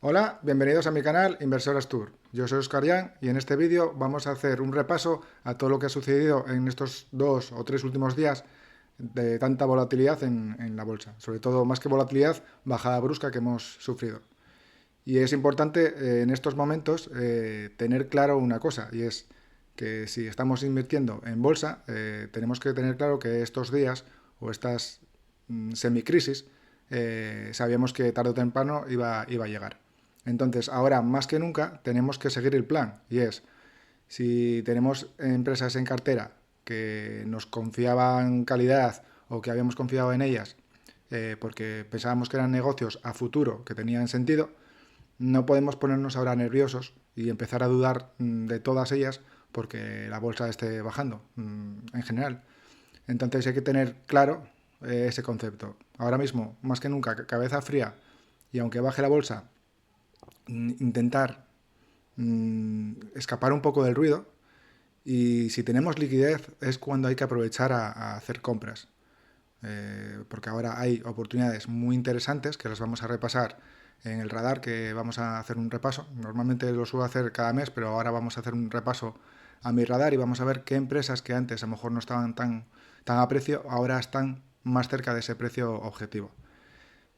Hola, bienvenidos a mi canal Inversores Tour. Yo soy Oscar Jan y en este vídeo vamos a hacer un repaso a todo lo que ha sucedido en estos 2 o 3 últimos días de tanta volatilidad en la bolsa. Sobre todo, más que volatilidad, bajada brusca que hemos sufrido. Y es importante en estos momentos tener claro una cosa, y es que si estamos invirtiendo en bolsa, tenemos que tener claro que estos días o estas semicrisis sabíamos que tarde o temprano iba a llegar. Entonces, ahora más que nunca tenemos que seguir el plan, y es, si tenemos empresas en cartera que nos confiaban calidad o que habíamos confiado en ellas porque pensábamos que eran negocios a futuro que tenían sentido, no podemos ponernos ahora nerviosos y empezar a dudar de todas ellas porque la bolsa esté bajando en general. Entonces hay que tener claro ese concepto. Ahora mismo, más que nunca, cabeza fría, y aunque baje la bolsa, intentar escapar un poco del ruido, y si tenemos liquidez es cuando hay que aprovechar a hacer compras. Porque ahora hay oportunidades muy interesantes que las vamos a repasar en el radar, que vamos a hacer un repaso. Normalmente lo suelo hacer cada mes, pero ahora vamos a hacer un repaso a mi radar y vamos a ver qué empresas que antes a lo mejor no estaban tan a precio, ahora están más cerca de ese precio objetivo.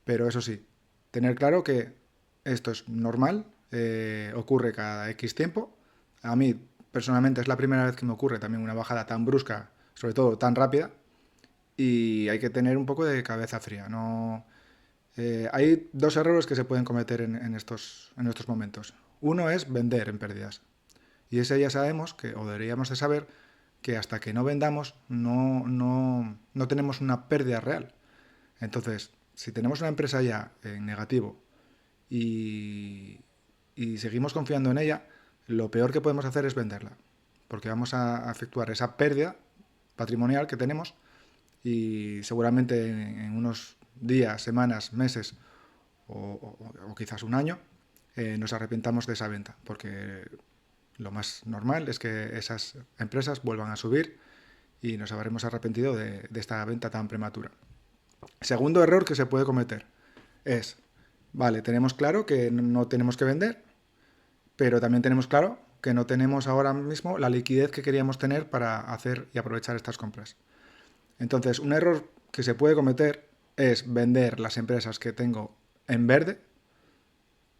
Pero eso sí, tener claro que esto es normal, ocurre cada X tiempo. A mí personalmente es la primera vez que me ocurre también una bajada tan brusca, sobre todo tan rápida, y hay que tener un poco de cabeza fría. No, hay dos errores que se pueden cometer en estos momentos. Uno es vender en pérdidas. Y ese ya sabemos que, o deberíamos de saber, que hasta que no vendamos no tenemos una pérdida real. Entonces, si tenemos una empresa ya en negativo y, y seguimos confiando en ella, lo peor que podemos hacer es venderla. Porque vamos a efectuar esa pérdida patrimonial que tenemos y seguramente en unos días, semanas, meses o quizás un año nos arrepentamos de esa venta, porque lo más normal es que esas empresas vuelvan a subir y nos habremos arrepentido de esta venta tan prematura. Segundo error que se puede cometer es, vale, tenemos claro que no tenemos que vender, pero también tenemos claro que no tenemos ahora mismo la liquidez que queríamos tener para hacer y aprovechar estas compras. Entonces, un error que se puede cometer es vender las empresas que tengo en verde,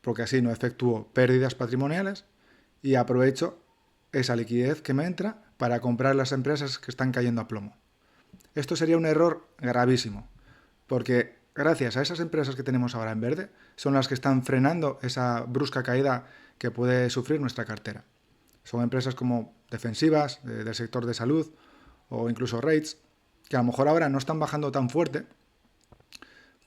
porque así no efectúo pérdidas patrimoniales y aprovecho esa liquidez que me entra para comprar las empresas que están cayendo a plomo. Esto sería un error gravísimo, porque gracias a esas empresas que tenemos ahora en verde son las que están frenando esa brusca caída que puede sufrir nuestra cartera. Son empresas como defensivas, del sector de salud o incluso REITs, que a lo mejor ahora no están bajando tan fuerte,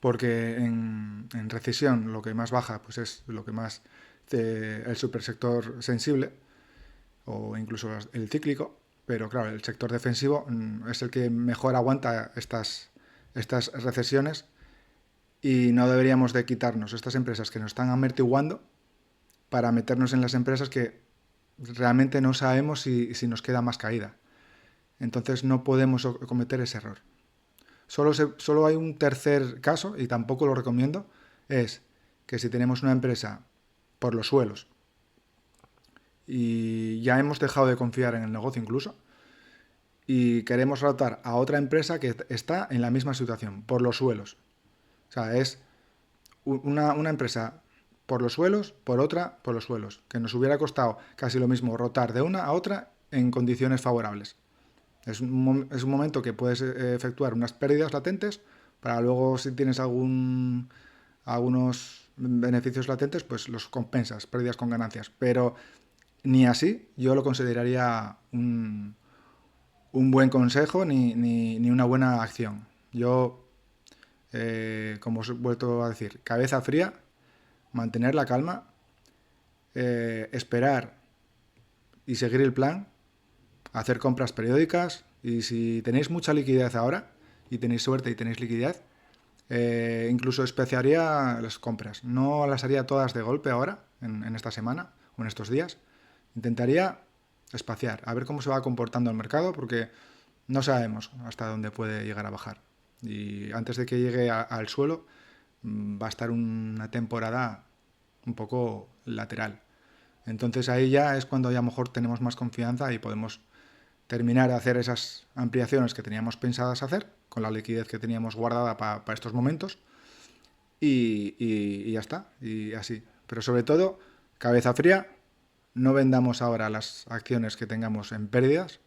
porque en recesión lo que más baja pues es lo que más el supersector sensible o incluso el cíclico, pero claro, el sector defensivo es el que mejor aguanta estas recesiones, y no deberíamos de quitarnos estas empresas que nos están amortiguando para meternos en las empresas que realmente no sabemos si nos queda más caída. Entonces no podemos cometer ese error. Solo hay un tercer caso, y tampoco lo recomiendo, es que si tenemos una empresa por los suelos y ya hemos dejado de confiar en el negocio incluso, y queremos rotar a otra empresa que está en la misma situación, por los suelos. O sea, es una empresa por los suelos, por otra por los suelos, que nos hubiera costado casi lo mismo rotar de una a otra en condiciones favorables. Es un momento que puedes efectuar unas pérdidas latentes para luego, si tienes algunos beneficios latentes, pues los compensas, pérdidas con ganancias. Pero ni así yo lo consideraría un buen consejo ni una buena acción. Yo, como os he vuelto a decir, cabeza fría, mantener la calma, esperar y seguir el plan, hacer compras periódicas, y si tenéis mucha liquidez ahora y tenéis suerte y tenéis liquidez, incluso especiaría las compras. No las haría todas de golpe ahora, en esta semana o en estos días. Intentaría espaciar, a ver cómo se va comportando el mercado, porque no sabemos hasta dónde puede llegar a bajar. Y antes de que llegue al suelo, va a estar una temporada un poco lateral. Entonces ahí ya es cuando ya a lo mejor tenemos más confianza y podemos terminar de hacer esas ampliaciones que teníamos pensadas hacer, con la liquidez que teníamos guardada para estos momentos, y ya está, y así. Pero sobre todo, cabeza fría, no vendamos ahora las acciones que tengamos en pérdidas,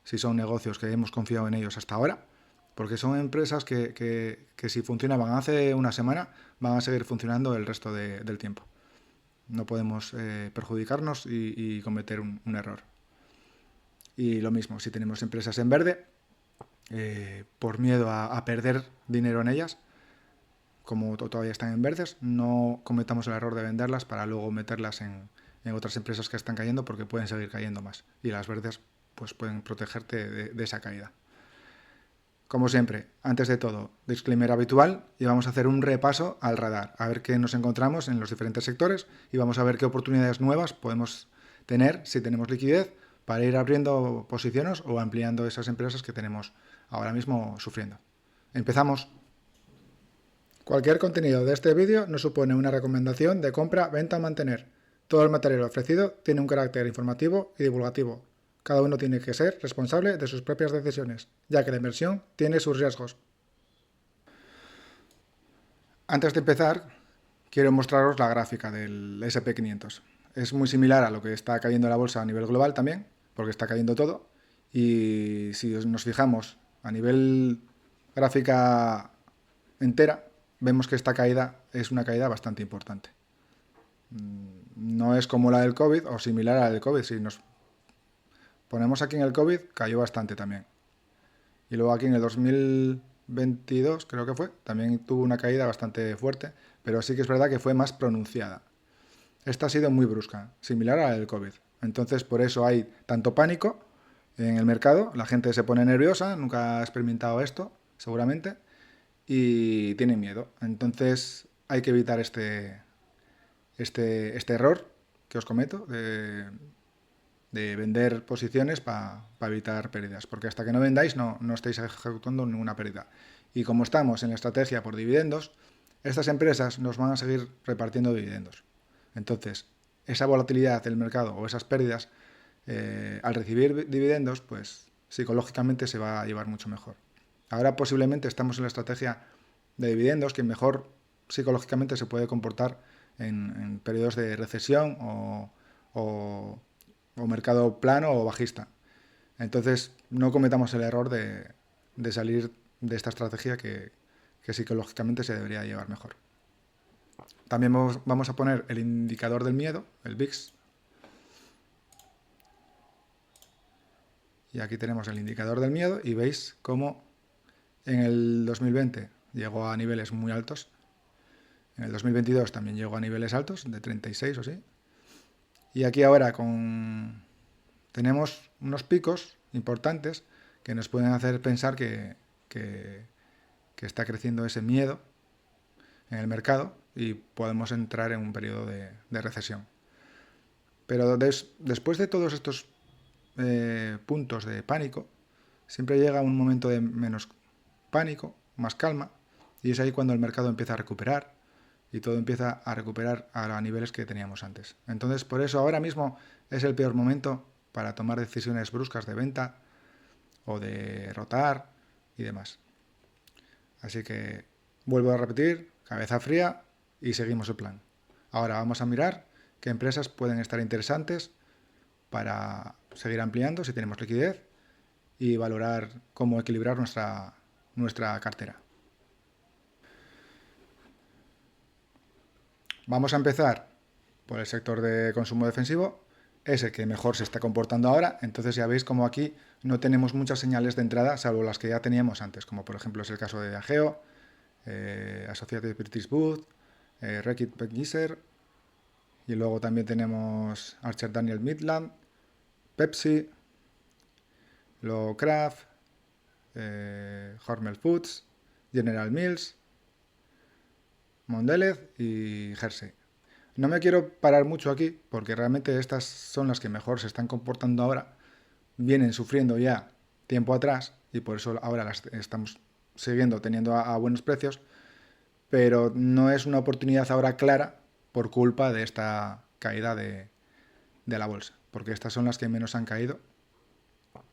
si son negocios que hemos confiado en ellos hasta ahora, porque son empresas que si funcionaban hace una semana, van a seguir funcionando el resto del tiempo. No podemos perjudicarnos y cometer un error. Y lo mismo, si tenemos empresas en verde, por miedo a perder dinero en ellas, como todavía están en verdes, no cometamos el error de venderlas para luego meterlas en otras empresas que están cayendo, porque pueden seguir cayendo más. Y las verdes pues pueden protegerte de esa caída. Como siempre, antes de todo, disclaimer habitual, y vamos a hacer un repaso al radar, a ver qué nos encontramos en los diferentes sectores y vamos a ver qué oportunidades nuevas podemos tener si tenemos liquidez para ir abriendo posiciones o ampliando esas empresas que tenemos ahora mismo sufriendo. Empezamos. Cualquier contenido de este vídeo no supone una recomendación de compra, venta o mantener. Todo el material ofrecido tiene un carácter informativo y divulgativo. Cada uno tiene que ser responsable de sus propias decisiones, ya que la inversión tiene sus riesgos. Antes de empezar, quiero mostraros la gráfica del SP500. Es muy similar a lo que está cayendo la bolsa a nivel global también, porque está cayendo todo. Y si nos fijamos a nivel gráfica entera, vemos que esta caída es una caída bastante importante. No es como la del COVID o similar a la del COVID. Si nos ponemos aquí en el COVID, cayó bastante también. Y luego aquí en el 2022, creo que fue, también tuvo una caída bastante fuerte, pero sí que es verdad que fue más pronunciada. Esta ha sido muy brusca, similar a la del COVID. Entonces, por eso hay tanto pánico en el mercado, la gente se pone nerviosa, nunca ha experimentado esto, seguramente, y tiene miedo. Entonces, hay que evitar este error que os cometo de vender posiciones para evitar pérdidas, porque hasta que no vendáis no estáis ejecutando ninguna pérdida. Y como estamos en la estrategia por dividendos, estas empresas nos van a seguir repartiendo dividendos. Entonces, esa volatilidad del mercado o esas pérdidas, al recibir dividendos, pues psicológicamente se va a llevar mucho mejor. Ahora posiblemente estamos en la estrategia de dividendos que mejor psicológicamente se puede comportar en periodos de recesión o mercado plano o bajista. Entonces, no cometamos el error de salir de esta estrategia que psicológicamente se debería llevar mejor. También vamos a poner el indicador del miedo, el VIX. Y aquí tenemos el indicador del miedo y veis cómo en el 2020 llegó a niveles muy altos. En el 2022 también llegó a niveles altos, de 36 o sí. Y aquí ahora tenemos unos picos importantes que nos pueden hacer pensar que está creciendo ese miedo en el mercado y podemos entrar en un periodo de recesión. Pero después de todos estos puntos de pánico, siempre llega un momento de menos pánico, más calma, y es ahí cuando el mercado empieza a recuperar y todo empieza a recuperar a niveles que teníamos antes. Entonces, por eso ahora mismo es el peor momento para tomar decisiones bruscas de venta o de rotar y demás. Así que vuelvo a repetir, cabeza fría y seguimos el plan. Ahora vamos a mirar qué empresas pueden estar interesantes para seguir ampliando si tenemos liquidez y valorar cómo equilibrar nuestra cartera. Vamos a empezar por el sector de consumo defensivo, es el que mejor se está comportando ahora, entonces ya veis como aquí no tenemos muchas señales de entrada, salvo las que ya teníamos antes, como por ejemplo es el caso de Diageo, Associated British Wood, Reckitt Benckiser, y luego también tenemos Archer Daniel Midland, Pepsi, luego Kraft, Hormel Foods, General Mills, Mondelez y Hershey. No me quiero parar mucho aquí porque realmente estas son las que mejor se están comportando ahora. Vienen sufriendo ya tiempo atrás y por eso ahora las estamos siguiendo teniendo a buenos precios, pero no es una oportunidad ahora clara por culpa de esta caída de la bolsa, porque estas son las que menos han caído.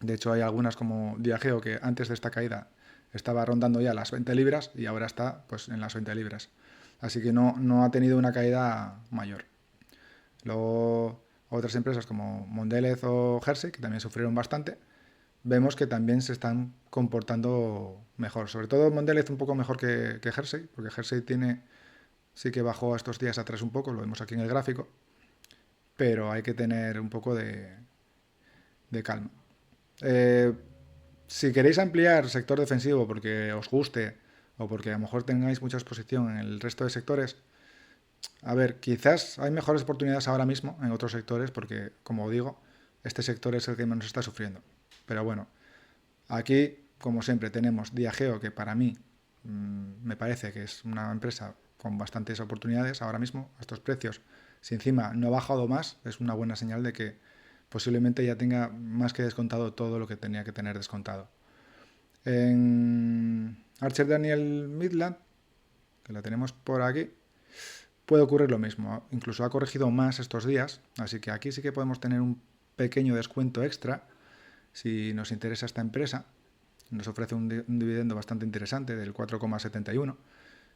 De hecho, hay algunas como Diageo que antes de esta caída estaba rondando ya las 20 libras y ahora está pues en las 20 libras. Así que no ha tenido una caída mayor. Luego, otras empresas como Mondelez o Hershey, que también sufrieron bastante, vemos que también se están comportando mejor. Sobre todo Mondelez un poco mejor que Hershey, porque Hershey sí que bajó estos días atrás un poco, lo vemos aquí en el gráfico, pero hay que tener un poco de calma. Eh, si queréis ampliar sector defensivo porque os guste o porque a lo mejor tengáis mucha exposición en el resto de sectores, a ver, quizás hay mejores oportunidades ahora mismo en otros sectores porque, como digo, este sector es el que menos está sufriendo. Pero bueno, aquí, como siempre, tenemos Diageo, que para mí me parece que es una empresa con bastantes oportunidades ahora mismo, a estos precios. Si encima no ha bajado más, es una buena señal de que posiblemente ya tenga más que descontado todo lo que tenía que tener descontado. En Archer Daniel Midland, que la tenemos por aquí, puede ocurrir lo mismo. Incluso ha corregido más estos días, así que aquí sí que podemos tener un pequeño descuento extra si nos interesa esta empresa. Nos ofrece un dividendo bastante interesante del 4,71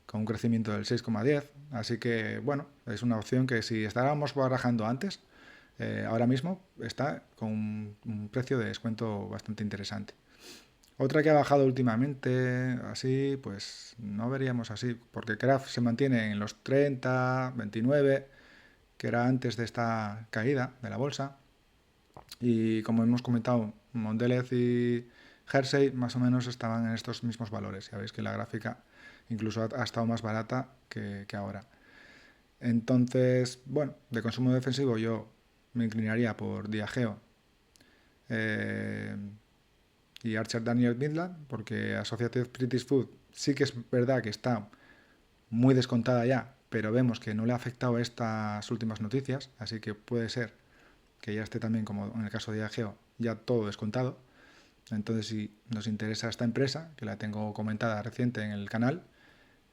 con un crecimiento del 6,10. Así que, bueno, es una opción que si estábamos barajando antes, ahora mismo está con un precio de descuento bastante interesante. Otra que ha bajado últimamente, así, pues no veríamos así, porque Kraft se mantiene en los 30, 29, que era antes de esta caída de la bolsa. Y como hemos comentado, Mondelez y Hershey más o menos estaban en estos mismos valores. Ya veis que la gráfica incluso ha estado más barata que ahora. Entonces, bueno, de consumo defensivo yo me inclinaría por Diageo y Archer Daniel Midland, porque Associated British Food sí que es verdad que está muy descontada ya, pero vemos que no le ha afectado estas últimas noticias, así que puede ser que ya esté también, como en el caso de Diageo, ya todo descontado. Entonces, si nos interesa esta empresa, que la tengo comentada reciente en el canal,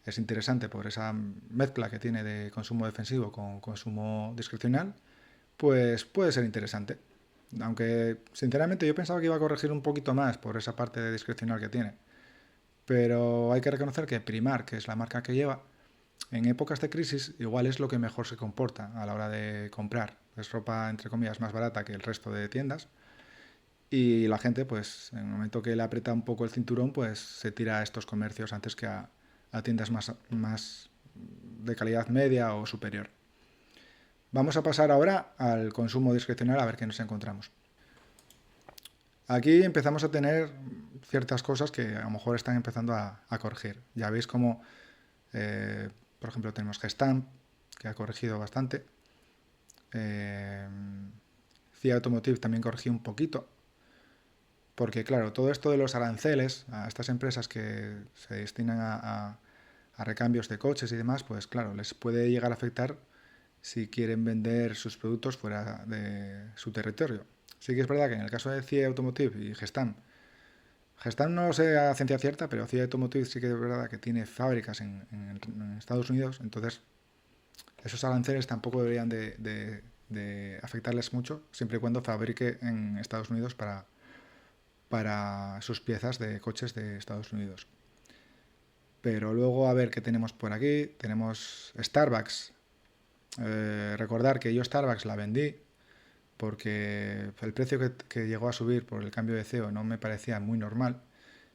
es interesante por esa mezcla que tiene de consumo defensivo con consumo discrecional, pues puede ser interesante. Aunque, sinceramente, yo pensaba que iba a corregir un poquito más por esa parte de discrecional que tiene. Pero hay que reconocer que Primark, que es la marca que lleva, en épocas de crisis igual es lo que mejor se comporta a la hora de comprar. Es ropa, entre comillas, más barata que el resto de tiendas. Y la gente, pues, en el momento que le aprieta un poco el cinturón, pues se tira a estos comercios antes que a tiendas más de calidad media o superior. Vamos a pasar ahora al consumo discrecional a ver qué nos encontramos. Aquí empezamos a tener ciertas cosas que a lo mejor están empezando a corregir. Ya veis como, por ejemplo, tenemos Gestamp, que ha corregido bastante. CIA Automotive también corrigió un poquito. Porque, claro, todo esto de los aranceles a estas empresas que se destinan a recambios de coches y demás, pues claro, les puede llegar a afectar si quieren vender sus productos fuera de su territorio. Sí que es verdad que en el caso de CIA Automotive y Gestamp no lo sé a ciencia cierta, pero CIA Automotive sí que es verdad que tiene fábricas en Estados Unidos, entonces esos aranceles tampoco deberían de afectarles mucho, siempre y cuando fabrique en Estados Unidos para sus piezas de coches de Estados Unidos. Pero luego a ver qué tenemos por aquí. Tenemos Starbucks. Recordar que yo Starbucks la vendí porque el precio que llegó a subir por el cambio de CEO no me parecía muy normal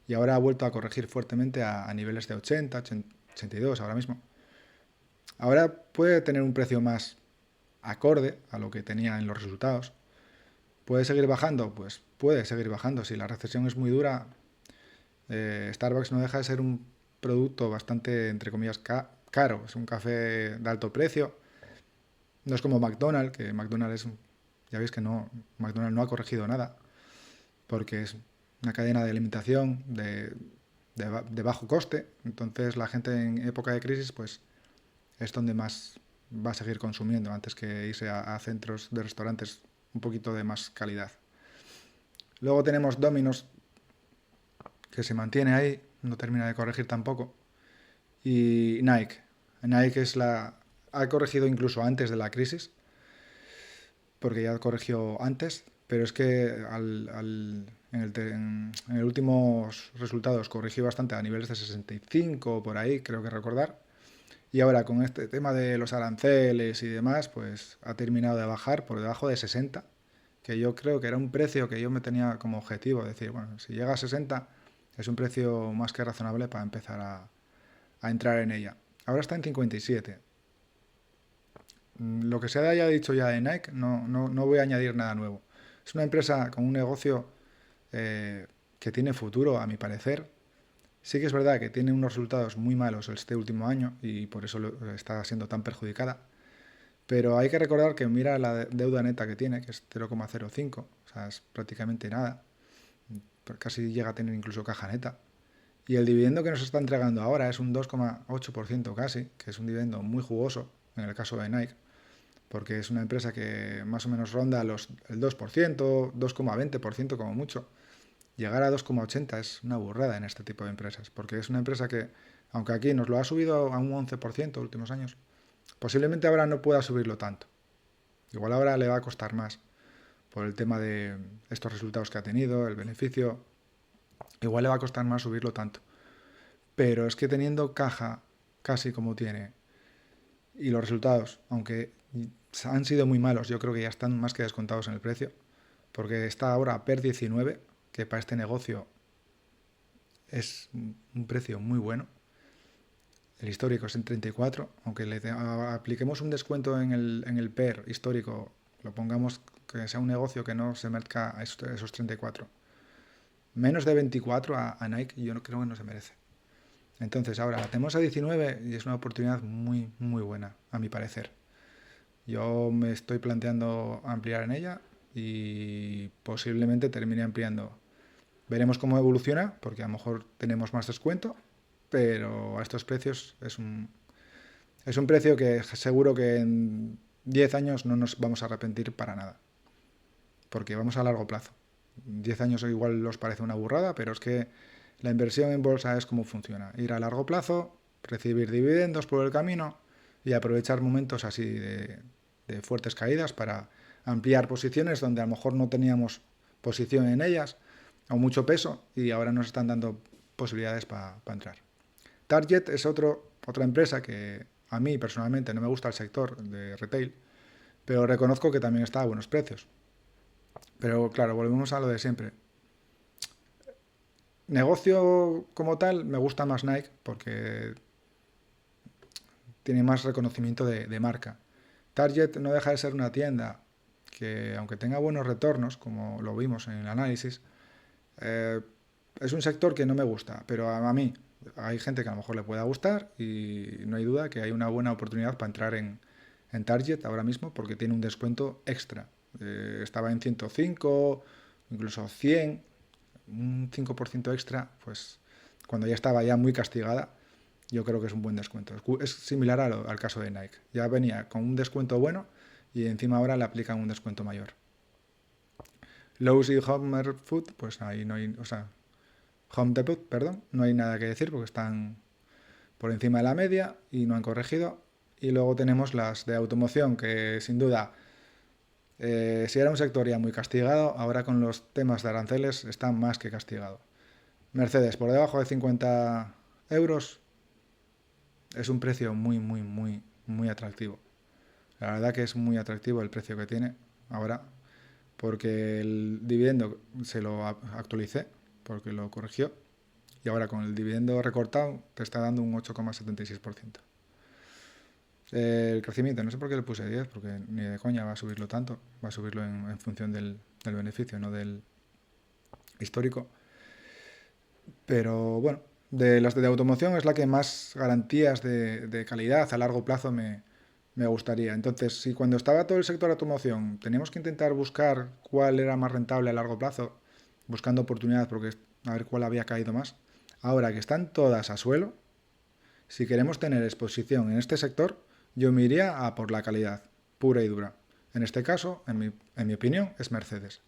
y ahora ha vuelto a corregir fuertemente a niveles de 80, 82 ahora mismo. Ahora puede tener un precio más acorde a lo que tenía en los resultados. ¿Puede seguir bajando? Pues puede seguir bajando. Si la recesión es muy dura, Starbucks no deja de ser un producto bastante, entre comillas, caro. Es un café de alto precio. No es como McDonald's, que McDonald's ya veis que no, McDonald's no ha corregido nada, porque es una cadena de alimentación de bajo coste. Entonces la gente en época de crisis, pues es donde más va a seguir consumiendo antes que irse a centros de restaurantes un poquito de más calidad. Luego tenemos Domino's, que se mantiene ahí, no termina de corregir tampoco. Y Nike. Nike es ha corregido incluso antes de la crisis, porque ya corrigió antes, pero es que en el últimos resultados corrigió bastante a niveles de 65 por ahí, creo que recordar. Y ahora con este tema de los aranceles y demás, pues ha terminado de bajar por debajo de 60, que yo creo que era un precio que yo me tenía como objetivo, decir, bueno, si llega a 60 es un precio más que razonable para empezar a entrar en ella. Ahora está en 57. Lo que se haya dicho ya de Nike, no voy a añadir nada nuevo. Es una empresa con un negocio que tiene futuro, a mi parecer. Sí que es verdad que tiene unos resultados muy malos este último año y por eso está siendo tan perjudicada. Pero hay que recordar que mira la deuda neta que tiene, que es 0,05, o sea, es prácticamente nada. Casi llega a tener incluso caja neta. Y el dividendo que nos está entregando ahora es un 2,8% casi, que es un dividendo muy jugoso en el caso de Nike, porque es una empresa que más o menos ronda el 2%, 2,20% como mucho. Llegar a 2,80 es una burrada en este tipo de empresas, porque es una empresa que, aunque aquí nos lo ha subido a un 11% en los últimos años, posiblemente ahora no pueda subirlo tanto. Igual ahora le va a costar más por el tema de estos resultados que ha tenido, el beneficio. Igual le va a costar más subirlo tanto. Pero es que teniendo caja casi como tiene y los resultados, aunque han sido muy malos, yo creo que ya están más que descontados en el precio, porque está ahora a PER 19, que para este negocio es un precio muy bueno. El histórico es en 34, aunque le apliquemos un descuento en el PER histórico, lo pongamos que sea un negocio que no se merca a esos 34. Menos de 24 a Nike yo no creo que no se merece. Entonces ahora la tenemos a 19 y es una oportunidad muy, muy buena, a mi parecer. Yo me estoy planteando ampliar en ella y posiblemente termine ampliando. Veremos cómo evoluciona, porque a lo mejor tenemos más descuento, pero a estos precios es un precio que seguro que en 10 años no nos vamos a arrepentir para nada, porque vamos a largo plazo. 10 años igual os parece una burrada, pero es que la inversión en bolsa es como funciona. Ir a largo plazo, recibir dividendos por el camino y aprovechar momentos así de fuertes caídas para ampliar posiciones donde a lo mejor no teníamos posición en ellas o mucho peso y ahora nos están dando posibilidades para entrar. Target es otra empresa que a mí personalmente no me gusta el sector de retail, pero reconozco que también está a buenos precios. Pero claro, volvemos a lo de siempre. Negocio como tal, me gusta más Nike porque tiene más reconocimiento de marca. Target no deja de ser una tienda que, aunque tenga buenos retornos, como lo vimos en el análisis, eh, es un sector que no me gusta, pero a mí hay gente que a lo mejor le pueda gustar y no hay duda que hay una buena oportunidad para entrar en Target ahora mismo porque tiene un descuento extra. Estaba en 105, incluso 100, un 5% extra, pues cuando ya estaba ya muy castigada, yo creo que es un buen descuento. Es similar al caso de Nike. Ya venía con un descuento bueno y encima ahora le aplican un descuento mayor. Lowe's y Home Food, pues ahí no hay, o sea, Home Depot, perdón, no hay nada que decir porque están por encima de la media y no han corregido. Y luego tenemos las de automoción, que sin duda, si era un sector ya muy castigado, ahora con los temas de aranceles está más que castigado. Mercedes, por debajo de 50 euros, es un precio muy, muy, muy, muy atractivo. La verdad que es muy atractivo el precio que tiene ahora, porque el dividendo se lo actualicé, porque lo corrigió, y ahora con el dividendo recortado te está dando un 8,76%. El crecimiento, no sé por qué le puse 10, porque ni de coña va a subirlo tanto, va a subirlo en función del beneficio, no del histórico. Pero bueno, de las de automoción es la que más garantías de calidad a largo plazo me gustaría. Entonces, si cuando estaba todo el sector de automoción teníamos que intentar buscar cuál era más rentable a largo plazo, buscando oportunidades porque a ver cuál había caído más, ahora que están todas a suelo, si queremos tener exposición en este sector, yo me iría a por la calidad, pura y dura. En este caso, en mi opinión, es Mercedes.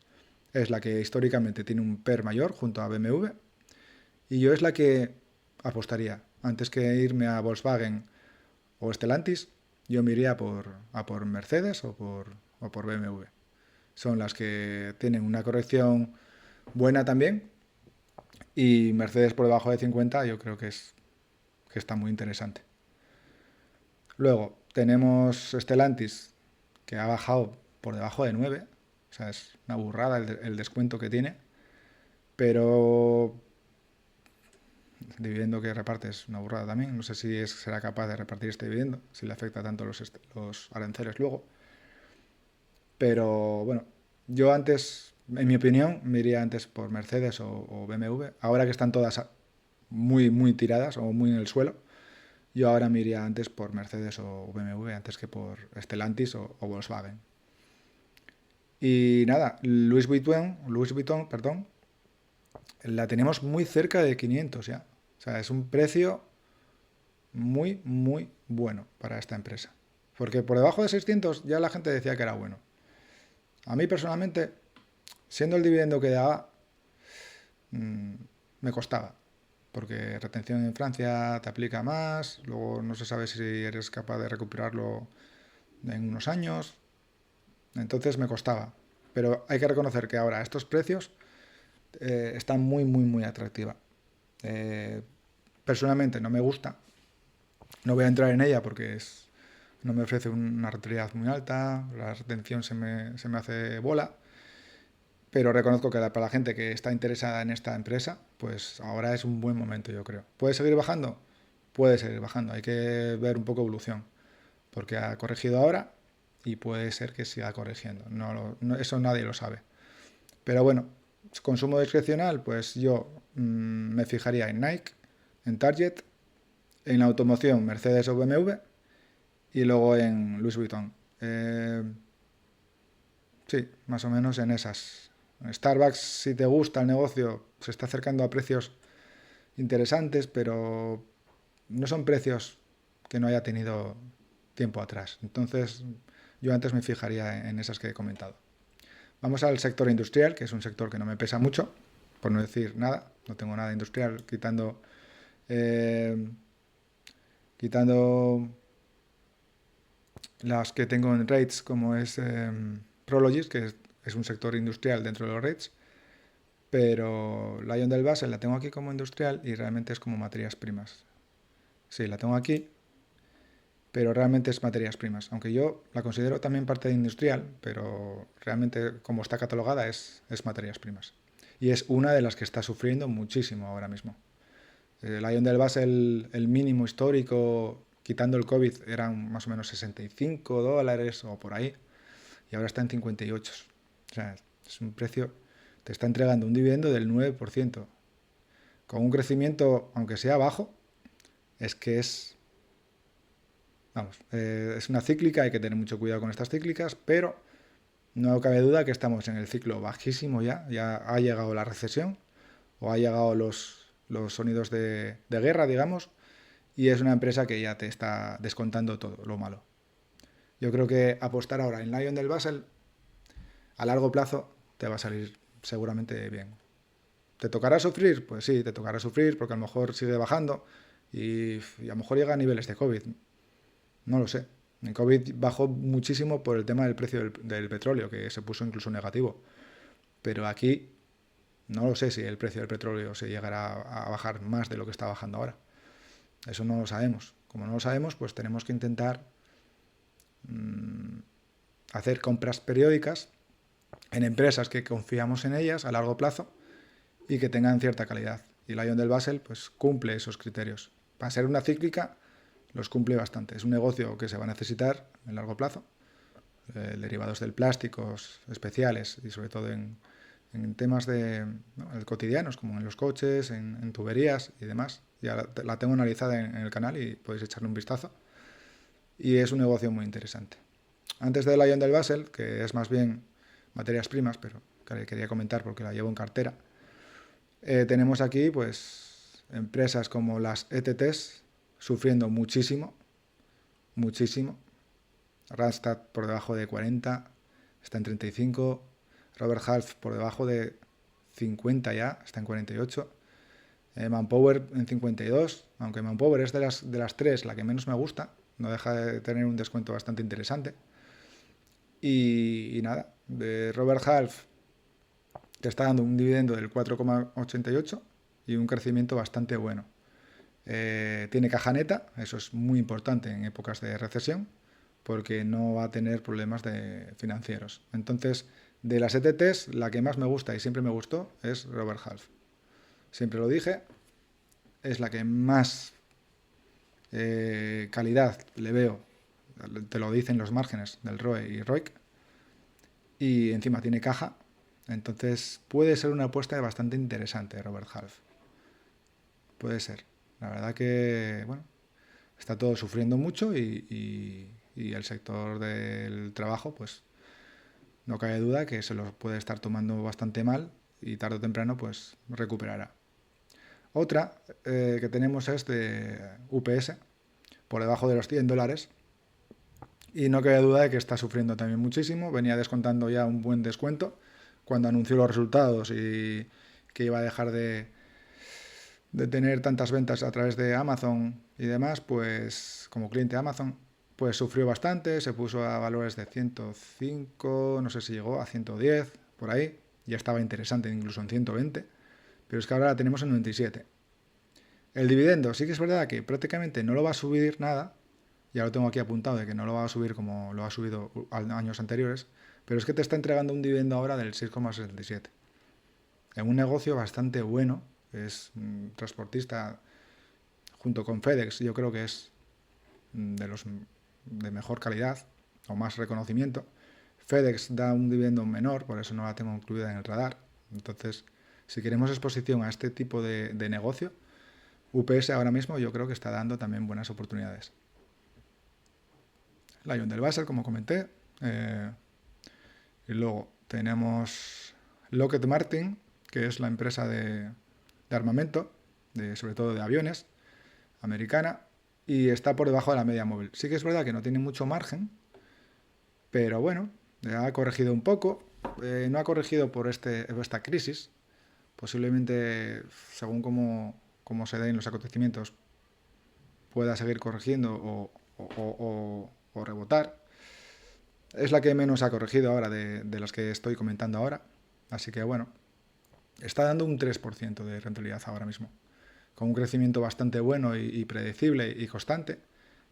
Es la que históricamente tiene un PER mayor junto a BMW y yo es la que apostaría. Antes que irme a Volkswagen o Stellantis, yo me iría a por Mercedes o por BMW. Son las que tienen una corrección buena también, y Mercedes por debajo de 50 yo creo que está muy interesante. Luego tenemos Stellantis, que ha bajado por debajo de 9. O sea, es una burrada el descuento que tiene. Pero dividendo que reparte es una burrada también. No sé si será capaz de repartir este dividendo, si le afecta tanto los aranceles luego. Pero bueno, yo antes, en mi opinión, me iría antes por Mercedes o BMW. Ahora que están todas muy, muy tiradas o muy en el suelo, yo ahora me iría antes por Mercedes o BMW antes que por Stellantis o Volkswagen. Y nada, Louis Vuitton, perdón, la tenemos muy cerca de 500 ya. O sea, es un precio muy, muy bueno para esta empresa. Porque por debajo de 600 ya la gente decía que era bueno. A mí personalmente, siendo el dividendo que daba, me costaba. Porque retención en Francia te aplica más, luego no se sabe si eres capaz de recuperarlo en unos años. Entonces me costaba. Pero hay que reconocer que ahora estos precios están muy, muy, muy atractiva. Eh, Personalmente no me gusta. No voy a entrar en ella porque no me ofrece una rentabilidad muy alta, la retención se me hace bola, pero reconozco que para la gente que está interesada en esta empresa, pues ahora es un buen momento, yo creo. ¿Puede seguir bajando? Puede seguir bajando, hay que ver un poco evolución, porque ha corregido ahora y puede ser que siga corrigiendo. Eso nadie lo sabe. Pero bueno, consumo discrecional, pues yo me fijaría en Nike, en Target, en la automoción Mercedes o BMW y luego en Louis Vuitton. Sí, más o menos en esas. Starbucks, si te gusta el negocio, se está acercando a precios interesantes, pero no son precios que no haya tenido tiempo atrás. Entonces, yo antes me fijaría en esas que he comentado. Vamos al sector industrial, que es un sector que no me pesa mucho, por no decir nada. No tengo nada industrial, eh, quitando las que tengo en rates, como es Prologis, que es un sector industrial dentro de los rates, pero Lion del Basel la tengo aquí como industrial y realmente es como materias primas. Sí, la tengo aquí, pero realmente es materias primas, aunque yo la considero también parte de industrial, pero realmente como está catalogada es materias primas. Y es una de las que está sufriendo muchísimo ahora mismo. El Lion del Basel, el mínimo histórico, quitando el COVID, eran más o menos $65 o por ahí, y ahora está en 58. O sea, es un precio, te está entregando un dividendo del 9%, con un crecimiento, aunque sea bajo, es que vamos, es una cíclica, hay que tener mucho cuidado con estas cíclicas, pero no cabe duda que estamos en el ciclo bajísimo ya ha llegado la recesión, o ha llegado los sonidos de guerra, digamos, y es una empresa que ya te está descontando todo lo malo. Yo creo que apostar ahora en Lion del Basel a largo plazo te va a salir seguramente bien. ¿Te tocará sufrir? Pues sí, te tocará sufrir porque a lo mejor sigue bajando y a lo mejor llega a niveles de COVID. No lo sé. El COVID bajó muchísimo por el tema del precio del petróleo, que se puso incluso negativo. Pero aquí no lo sé si el precio del petróleo se llegará a bajar más de lo que está bajando ahora. Eso no lo sabemos. Como no lo sabemos, pues tenemos que intentar hacer compras periódicas en empresas que confiamos en ellas a largo plazo y que tengan cierta calidad. Y Lion del Basel pues cumple esos criterios. Para ser una cíclica los cumple bastante. Es un negocio que se va a necesitar en largo plazo. Derivados del plásticos especiales y sobre todo en temas cotidianos como en los coches, en tuberías y demás. Ya la tengo analizada en el canal y podéis echarle un vistazo. Y es un negocio muy interesante. Antes de Lion del Basel, que es más bien materias primas, pero que quería comentar porque la llevo en cartera, tenemos aquí pues empresas como las ETTs sufriendo muchísimo, muchísimo. Randstad por debajo de 40, está en 35. Robert Half por debajo de 50 ya, está en 48. Manpower en 52, aunque Manpower es de las tres la que menos me gusta, no deja de tener un descuento bastante interesante. Y nada, de Robert Half te está dando un dividendo del 4,88 y un crecimiento bastante bueno. Tiene caja neta, eso es muy importante en épocas de recesión, porque no va a tener problemas financieros. Entonces, de las ETTs, la que más me gusta y siempre me gustó es Robert Half. Siempre lo dije, es la que más calidad le veo, te lo dicen los márgenes del ROE y ROIC, y encima tiene caja, entonces puede ser una apuesta bastante interesante Robert Half. Puede ser. La verdad que, bueno, está todo sufriendo mucho y el sector del trabajo, pues no cabe duda que se lo puede estar tomando bastante mal y tarde o temprano pues recuperará. Otra que tenemos es de UPS, por debajo de los $100, y no cabe duda de que está sufriendo también muchísimo. Venía descontando ya un buen descuento cuando anunció los resultados y que iba a dejar de tener tantas ventas a través de Amazon y demás, pues como cliente Amazon, pues sufrió bastante, se puso a valores de 105, no sé si llegó a 110, por ahí, ya estaba interesante incluso en 120, pero es que ahora la tenemos en 97. El dividendo, sí que es verdad que prácticamente no lo va a subir nada, ya lo tengo aquí apuntado de que no lo va a subir como lo ha subido años anteriores, pero es que te está entregando un dividendo ahora del 6,67. En un negocio bastante bueno, es transportista junto con FedEx, yo creo que es de los de mejor calidad o más reconocimiento. FedEx da un dividendo menor, por eso no la tengo incluida en el radar. Entonces, si queremos exposición a este tipo de negocio, UPS ahora mismo yo creo que está dando también buenas oportunidades. Lion del Basel, como comenté. Y luego tenemos Lockheed Martin, que es la empresa de armamento, sobre todo de aviones, americana, y está por debajo de la media móvil. Sí que es verdad que no tiene mucho margen, pero bueno, ha corregido un poco. No ha corregido por esta crisis. Posiblemente, según cómo se den los acontecimientos, pueda seguir corrigiendo o rebotar. Es la que menos ha corregido ahora de las que estoy comentando ahora. Así que bueno, está dando un 3% de rentabilidad ahora mismo, con un crecimiento bastante bueno y predecible y constante.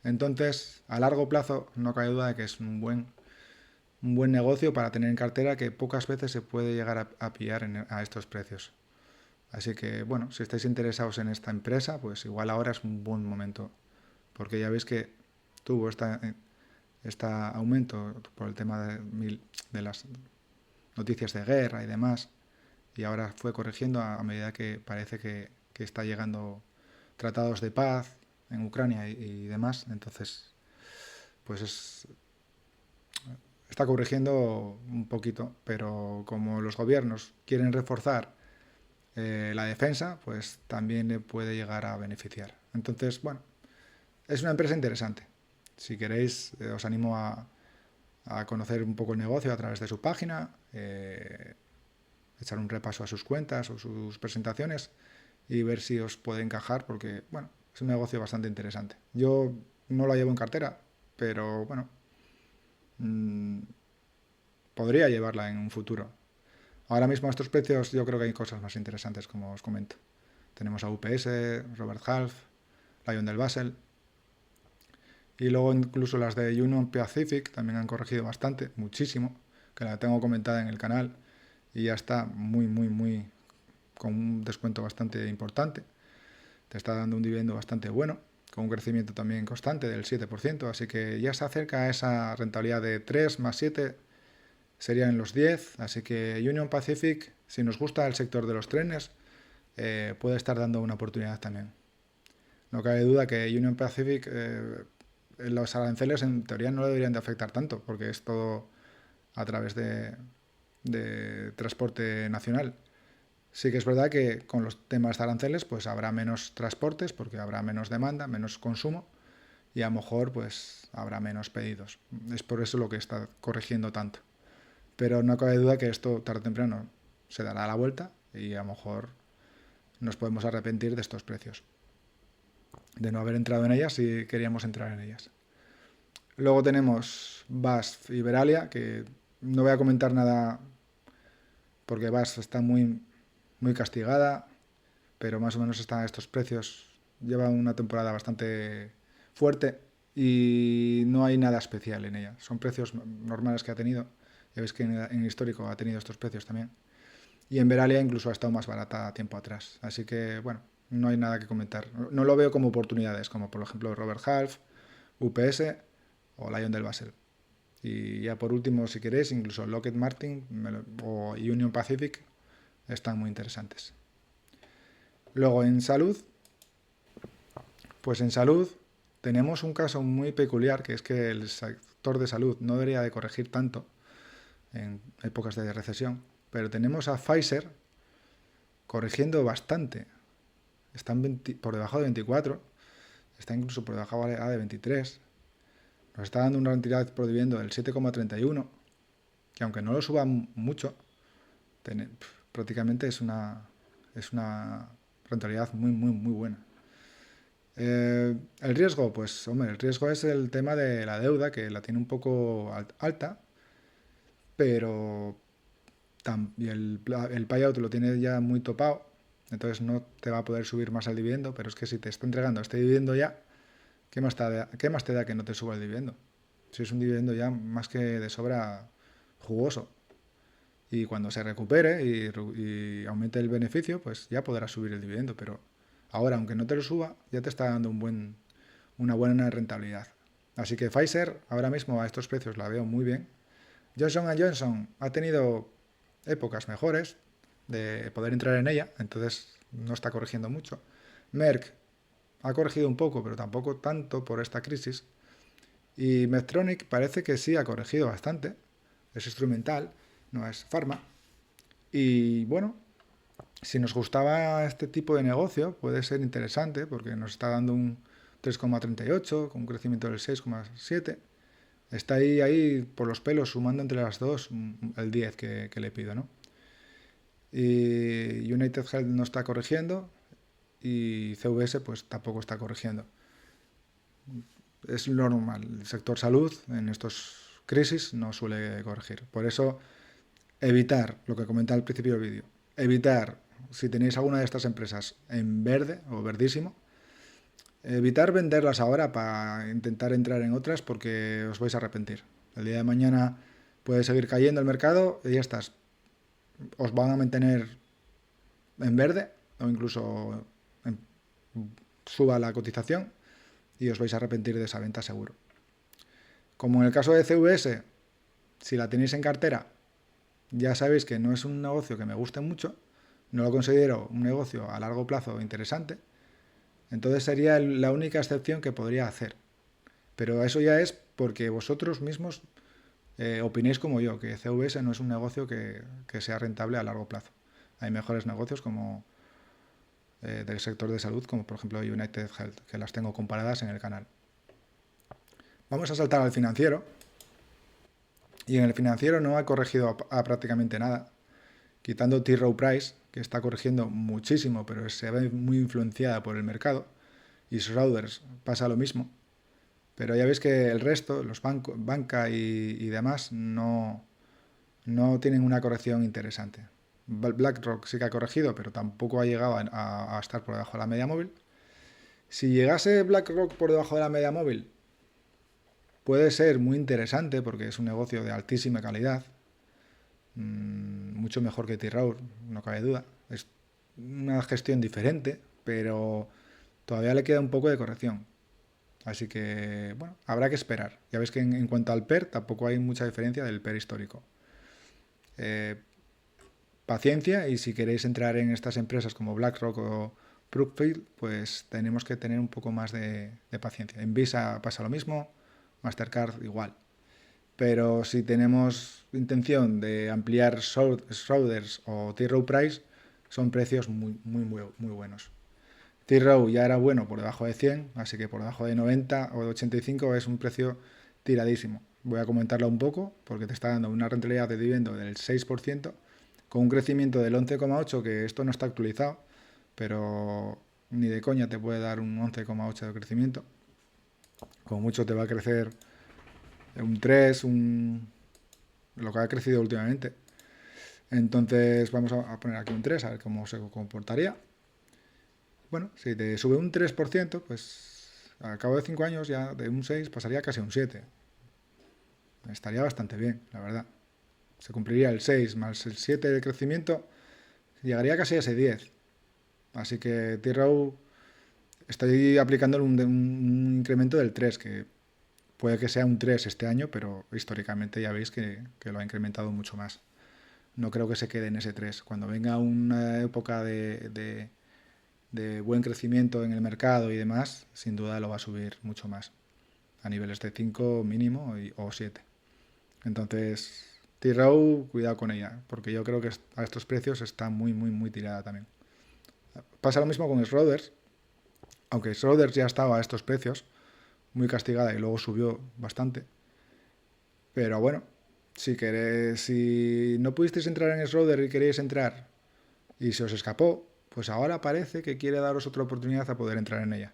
Entonces, a largo plazo, no cabe duda de que es un buen negocio para tener en cartera, que pocas veces se puede llegar a pillar a estos precios. Así que, bueno, si estáis interesados en esta empresa, pues igual ahora es un buen momento, porque ya veis que tuvo este aumento por el tema de las noticias de guerra y demás, y ahora fue corrigiendo a medida que parece que está llegando tratados de paz en Ucrania y demás. Entonces, pues está corrigiendo un poquito, pero como los gobiernos quieren reforzar la defensa, pues también le puede llegar a beneficiar. Entonces, bueno, es una empresa interesante. Si queréis, os animo a conocer un poco el negocio a través de su página, echar un repaso a sus cuentas o sus presentaciones y ver si os puede encajar, porque, bueno, es un negocio bastante interesante. Yo no la llevo en cartera, pero, bueno, podría llevarla en un futuro. Ahora mismo a estos precios yo creo que hay cosas más interesantes, como os comento. Tenemos a UPS, Robert Half, Lion del Basel, y luego incluso las de Union Pacific también han corregido bastante, muchísimo, que la tengo comentada en el canal y ya está muy con un descuento bastante importante. Te está dando un dividendo bastante bueno, con un crecimiento también constante del 7%, así que ya se acerca a esa rentabilidad de 3 más 7, serían los 10, así que Union Pacific, si nos gusta el sector de los trenes, puede estar dando una oportunidad también. No cabe duda que Union Pacific, los aranceles en teoría no le deberían de afectar tanto, porque es todo a través de transporte nacional. Sí que es verdad que con los temas de aranceles pues habrá menos transportes porque habrá menos demanda, menos consumo y a lo mejor pues habrá menos pedidos. Es por eso lo que está corrigiendo tanto. Pero no cabe duda que esto tarde o temprano se dará la vuelta y a lo mejor nos podemos arrepentir de estos precios, de no haber entrado en ellas si queríamos entrar en ellas. Luego tenemos BASF y Veralia, que no voy a comentar nada porque BASF está muy castigada, pero más o menos están a estos precios. Lleva una temporada bastante fuerte y no hay nada especial en ella. Son precios normales que ha tenido. Ya ves que en histórico ha tenido estos precios también. Y en Veralia incluso ha estado más barata tiempo atrás. Así que, bueno, no hay nada que comentar. No lo veo como oportunidades, como por ejemplo Robert Half, UPS o Lion del Basel. Y ya por último, si queréis, incluso Lockheed Martin o Union Pacific están muy interesantes. Luego en salud, pues en salud tenemos un caso muy peculiar, que es que el sector de salud no debería de corregir tanto en épocas de recesión, pero tenemos a Pfizer corrigiendo bastante. Están por debajo de 24, está incluso por debajo de 23. Nos está dando una rentabilidad por dividendo del 7,31, que aunque no lo suba mucho, prácticamente es una rentabilidad muy buena. El riesgo, pues hombre, el riesgo es el tema de la deuda, que la tiene un poco alta, pero y el payout lo tiene ya muy topado, entonces no te va a poder subir más el dividendo, pero es que si te está entregando este dividendo ya, ¿qué más te da que no te suba el dividendo? Si es un dividendo ya más que de sobra jugoso. Y cuando se recupere y aumente el beneficio, pues ya podrás subir el dividendo, pero ahora, aunque no te lo suba, ya te está dando una buena rentabilidad. Así que Pfizer, ahora mismo a estos precios la veo muy bien. Johnson Johnson ha tenido épocas mejores de poder entrar en ella, entonces no está corrigiendo mucho. Merck ha corregido un poco, pero tampoco tanto por esta crisis. Y Medtronic parece que sí ha corregido bastante. Es instrumental, no es farma. Y bueno, si nos gustaba este tipo de negocio, puede ser interesante porque nos está dando un 3,38 con un crecimiento del 6,7. Está ahí por los pelos, sumando entre las dos el 10 que le pido, ¿no? Y United Health no está corrigiendo y CVS pues tampoco está corrigiendo. Es lo normal. El sector salud en estos crisis no suele corregir. Por eso, evitar, lo que comentaba al principio del vídeo, evitar, si tenéis alguna de estas empresas en verde o verdísimo, evitar venderlas ahora para intentar entrar en otras porque os vais a arrepentir. El día de mañana puede seguir cayendo el mercado y ya estás. Os van a mantener en verde o incluso suba la cotización y os vais a arrepentir de esa venta seguro. Como en el caso de CVS, si la tenéis en cartera, ya sabéis que no es un negocio que me guste mucho, no lo considero un negocio a largo plazo interesante, entonces sería la única excepción que podría hacer. Pero eso ya es porque vosotros mismos opinéis como yo, que CVS no es un negocio que sea rentable a largo plazo. Hay mejores negocios como del sector de salud, como por ejemplo United Health, que las tengo comparadas en el canal. Vamos a saltar al financiero. Y en el financiero no ha corregido a prácticamente nada, quitando T. Rowe Price, que está corrigiendo muchísimo, pero se ve muy influenciada por el mercado, y Schroders pasa lo mismo. Pero ya veis que el resto, los bancos, banca y demás, no tienen una corrección interesante. BlackRock sí que ha corregido, pero tampoco ha llegado a estar por debajo de la media móvil. Si llegase BlackRock por debajo de la media móvil, puede ser muy interesante porque es un negocio de altísima calidad, mucho mejor que T-Rowe, no cabe duda. Es una gestión diferente, pero todavía le queda un poco de corrección. Así que, bueno, habrá que esperar. Ya veis que en cuanto al PER, tampoco hay mucha diferencia del PER histórico. Paciencia, y si queréis entrar en estas empresas como BlackRock o Brookfield, pues tenemos que tener un poco más de paciencia. En Visa pasa lo mismo, Mastercard igual. Pero si tenemos intención de ampliar Schroders o T. Rowe Price, son precios muy buenos. T. Rowe ya era bueno por debajo de 100, así que por debajo de 90 o de 85 es un precio tiradísimo. Voy a comentarlo un poco porque te está dando una rentabilidad de dividendo del 6%, con un crecimiento del 11,8%, que esto no está actualizado, pero ni de coña te puede dar un 11,8% de crecimiento. Como mucho te va a crecer un 3, lo que ha crecido últimamente. Entonces vamos a poner aquí un 3, a ver cómo se comportaría. Bueno, si te sube un 3%, pues al cabo de 5 años ya de un 6 pasaría casi a un 7. Estaría bastante bien, la verdad. Se cumpliría el 6 más el 7 de crecimiento, llegaría casi a ese 10. Así que T-Row estoy aplicando un incremento del 3, que puede que sea un 3 este año, pero históricamente ya veis que lo ha incrementado mucho más. No creo que se quede en ese 3. Cuando venga una época de buen crecimiento en el mercado y demás, sin duda lo va a subir mucho más, a niveles de 5 mínimo o 7. Entonces, T-Row, cuidado con ella, porque yo creo que a estos precios está muy, muy, muy tirada también. Pasa lo mismo con Schroders, aunque Schroders ya estaba a estos precios, muy castigada y luego subió bastante. Pero bueno, si no pudisteis entrar en Schroeder y queréis entrar y se os escapó, pues ahora parece que quiere daros otra oportunidad a poder entrar en ella.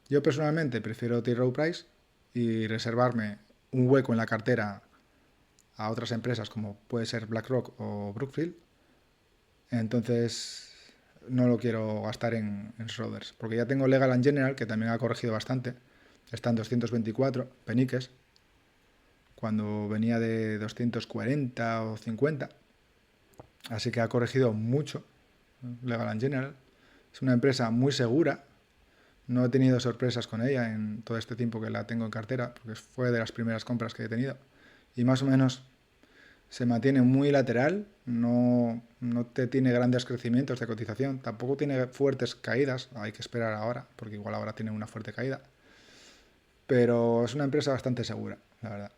Yo personalmente prefiero T. Rowe Price y reservarme un hueco en la cartera a otras empresas como puede ser BlackRock o Brookfield. Entonces no lo quiero gastar en Schroders, porque ya tengo Legal & General, que también ha corregido bastante. Está en 224 peniques, cuando venía de 240 o 50. Así que ha corregido mucho Legal & General. Es una empresa muy segura. No he tenido sorpresas con ella en todo este tiempo que la tengo en cartera, porque fue de las primeras compras que he tenido. Y más o menos se mantiene muy lateral, no te tiene grandes crecimientos de cotización, tampoco tiene fuertes caídas, hay que esperar ahora, porque igual ahora tiene una fuerte caída. Pero es una empresa bastante segura, la verdad.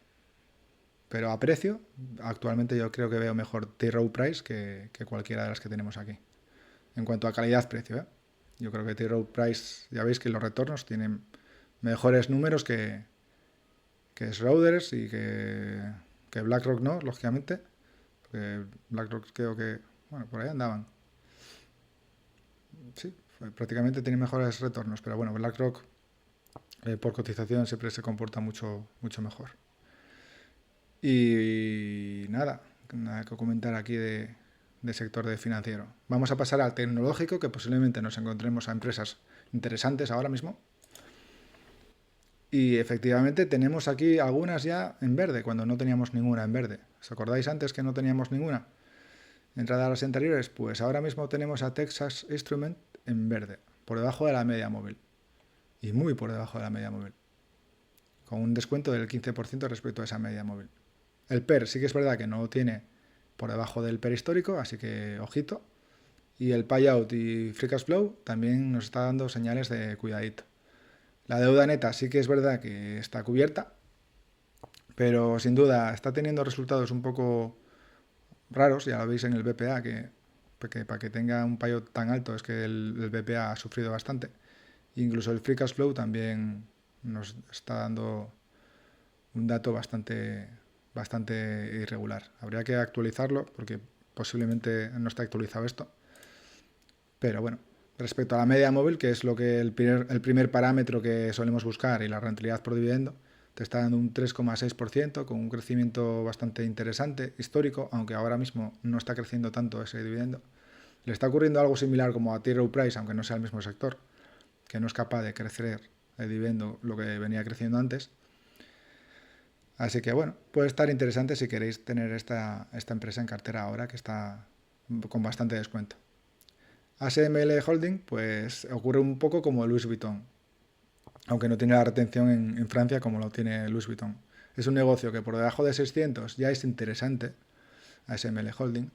Pero a precio, actualmente yo creo que veo mejor T. Rowe Price que cualquiera de las que tenemos aquí. En cuanto a calidad-precio, ¿eh? Yo creo que T. Rowe Price, ya veis que los retornos tienen mejores números que Schroders y que BlackRock no, lógicamente. Porque BlackRock creo que, bueno, por ahí andaban. Sí, prácticamente tiene mejores retornos, pero bueno, BlackRock por cotización siempre se comporta mucho, mucho mejor. Y nada que comentar aquí de sector de financiero. Vamos a pasar al tecnológico, que posiblemente nos encontremos a empresas interesantes ahora mismo. Y efectivamente tenemos aquí algunas ya en verde, cuando no teníamos ninguna en verde. ¿Os acordáis antes que no teníamos ninguna? Entrada a las anteriores, pues ahora mismo tenemos a Texas Instrument en verde, por debajo de la media móvil. Y muy por debajo de la media móvil. Con un descuento del 15% respecto a esa media móvil. El PER sí que es verdad que no lo tiene por debajo del PER histórico, así que ojito. Y el payout y free cash flow también nos está dando señales de cuidadito. La deuda neta sí que es verdad que está cubierta, pero sin duda está teniendo resultados un poco raros, ya lo veis en el BPA, que para que tenga un payout tan alto es que el BPA ha sufrido bastante. Incluso el free cash flow también nos está dando un dato bastante irregular. Habría que actualizarlo porque posiblemente no está actualizado esto. Pero bueno, respecto a la media móvil, que es lo que el primer parámetro que solemos buscar, y la rentabilidad por dividendo, te está dando un 3,6% con un crecimiento bastante interesante, histórico, aunque ahora mismo no está creciendo tanto ese dividendo. Le está ocurriendo algo similar como a T. Rowe Price, aunque no sea el mismo sector, que no es capaz de crecer el dividendo lo que venía creciendo antes. Así que bueno, puede estar interesante si queréis tener esta empresa en cartera ahora, que está con bastante descuento. ASML Holding, pues ocurre un poco como Louis Vuitton, aunque no tiene la retención en Francia como lo tiene Louis Vuitton. Es un negocio que por debajo de 600 ya es interesante, ASML Holding.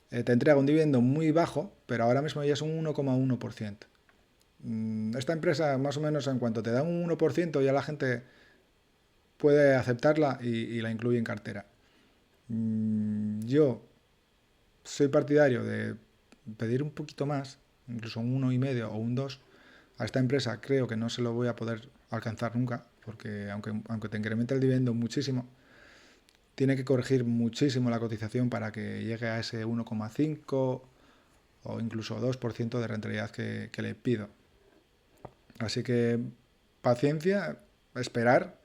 Te entrega un dividendo muy bajo, pero ahora mismo ya es un 1,1%. Esta empresa, más o menos, en cuanto te da un 1%, ya la gente puede aceptarla y la incluye en cartera. Yo soy partidario de pedir un poquito más, incluso un 1,5 o un 2. A esta empresa creo que no se lo voy a poder alcanzar nunca, porque aunque te incremente el dividendo muchísimo, tiene que corregir muchísimo la cotización para que llegue a ese 1,5 o incluso 2% de rentabilidad que le pido. Así que paciencia, esperar.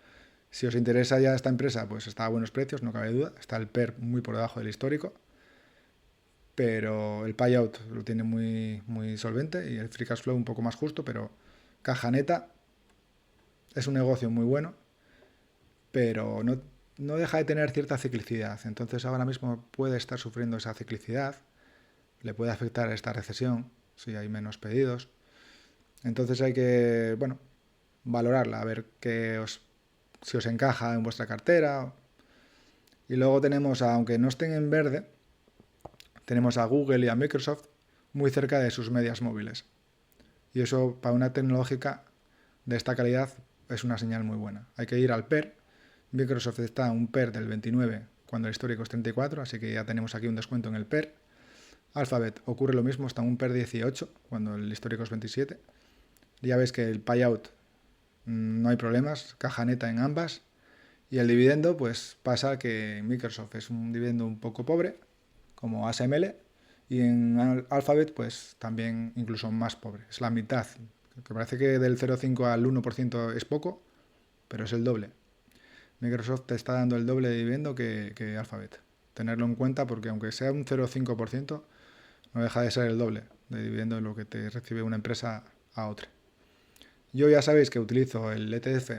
Si os interesa ya esta empresa, pues está a buenos precios, no cabe duda. Está el PER muy por debajo del histórico, pero el payout lo tiene muy, muy solvente y el free cash flow un poco más justo, pero caja neta es un negocio muy bueno, pero no deja de tener cierta ciclicidad. Entonces ahora mismo puede estar sufriendo esa ciclicidad, le puede afectar esta recesión si hay menos pedidos. Entonces hay que, bueno, valorarla, a ver si os encaja en vuestra cartera. Y luego tenemos, aunque no estén en verde, tenemos a Google y a Microsoft muy cerca de sus medias móviles. Y eso para una tecnológica de esta calidad es una señal muy buena. Hay que ir al PER. Microsoft está a un PER del 29 cuando el histórico es 34, así que ya tenemos aquí un descuento en el PER. Alphabet ocurre lo mismo, está a un PER 18 cuando el histórico es 27. Ya ves que el payout no hay problemas, caja neta en ambas. Y el dividendo, pues pasa que Microsoft es un dividendo un poco pobre, como ASML, y en Alphabet, pues también incluso más pobre. Es la mitad, que parece que del 0,5 al 1% es poco, pero es el doble. Microsoft te está dando el doble de dividendo que Alphabet. Tenerlo en cuenta porque aunque sea un 0,5%, no deja de ser el doble de dividendo de lo que te recibe una empresa a otra. Yo ya sabéis que utilizo el ETF